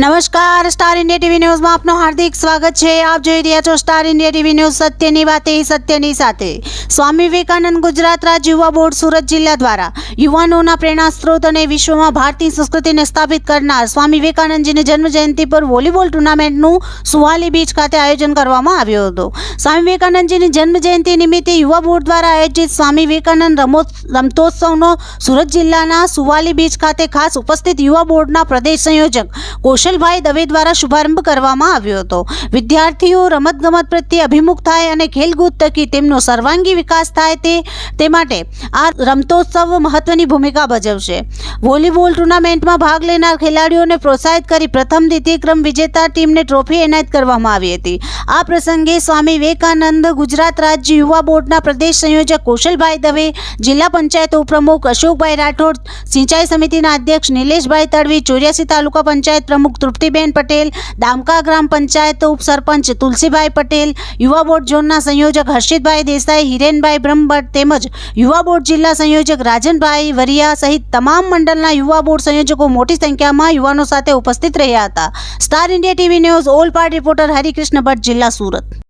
નમસ્કાર, star India TV ન્યૂઝમાં આપનું હાર્દિક સ્વાગત છે। આપ જોઈ રહ્યા છો સ્ટાર ઇન્ડિયા ટીવી ન્યૂઝ, સત્યની વાતે સત્યની સાથે। સ્વામી વિવેકાનંદ ગુજરાત રાજ્ય યુવા બોર્ડ સુરત જિલ્લા દ્વારા યુવાનોના પ્રેરણા સ્ત્રોત અને વિશ્વમાં ભારતીય સંસ્કૃતિને સ્થાપિત કરનાર સ્વામી વિવેકાનંદજીની જન્મ જયંતિ પર વોલીબોલ ટુર્નામેન્ટનું સુવાલી બીચ ખાતે આયોજન કરવામાં આવ્યું હતું। સ્વામી વિવેકાનંદજીની જન્મ જયંતિ નિમિત્તે યુવા બોર્ડ દ્વારા આયોજિત સ્વામી વિવેકાનંદ રમતોત્સવનો સુરત જિલ્લાના સુવાલી બીચ ખાતે ખાસ ઉપસ્થિત યુવા બોર્ડના પ્રદેશ સંયોજક કૌશલભાઈ દવે દ્વારા શુભારંભ કરવામાં આવ્યો હતો। વિદ્યાર્થીઓ રમતગમત પ્રત્યે અભિમુખ થાય અને ખેલકૂદ થકી તેમનો સર્વાંગી વિકાસ થાય તે માટે આ રમતોત્સવ મહત્વની ભૂમિકા ભજવશે। વોલીબોલ ટુર્નામેન્ટમાં ભાગ લેનાર ખેલાડીઓને પ્રોત્સાહિત કરી પ્રથમ દ્વિતીય ક્રમ વિજેતા ટીમને ટ્રોફી એનાયત કરવામાં આવી હતી। આ પ્રસંગે સ્વામી વિવેકાનંદ ગુજરાત રાજ્ય યુવા બોર્ડના પ્રદેશ સંયોજક કૌશલભાઈ દવે, જિલ્લા પંચાયત ઉપપ્રમુખ અશોકભાઈ રાઠોડ, સિંચાઈ સમિતિના અધ્યક્ષ નિલેશભાઈ તડવી, 84 તાલુકા પંચાયત પ્રમુખ તૃપ્તિબેન પટેલ, દામકા ગ્રામ પંચાયત ઉપસરપંચ તુલસીભાઈ પટેલ, યુવા બોર્ડ ઝોનના સંયોજક હર્ષિતભાઈ દેસાઈ, હિરેનભાઈ બ્રહ્મભટ્ટ તેમજ યુવા બોર્ડ જિલ્લા સંયોજક રાજનભાઈ વરિયા સહિત તમામ મંડળના યુવા બોર્ડ સંયોજકો મોટી સંખ્યામાં યુવાનો સાથે ઉપસ્થિત રહ્યા હતા। Star India TV news all part reporter Harikrishna Bhatt, જિલ્લા સુરત।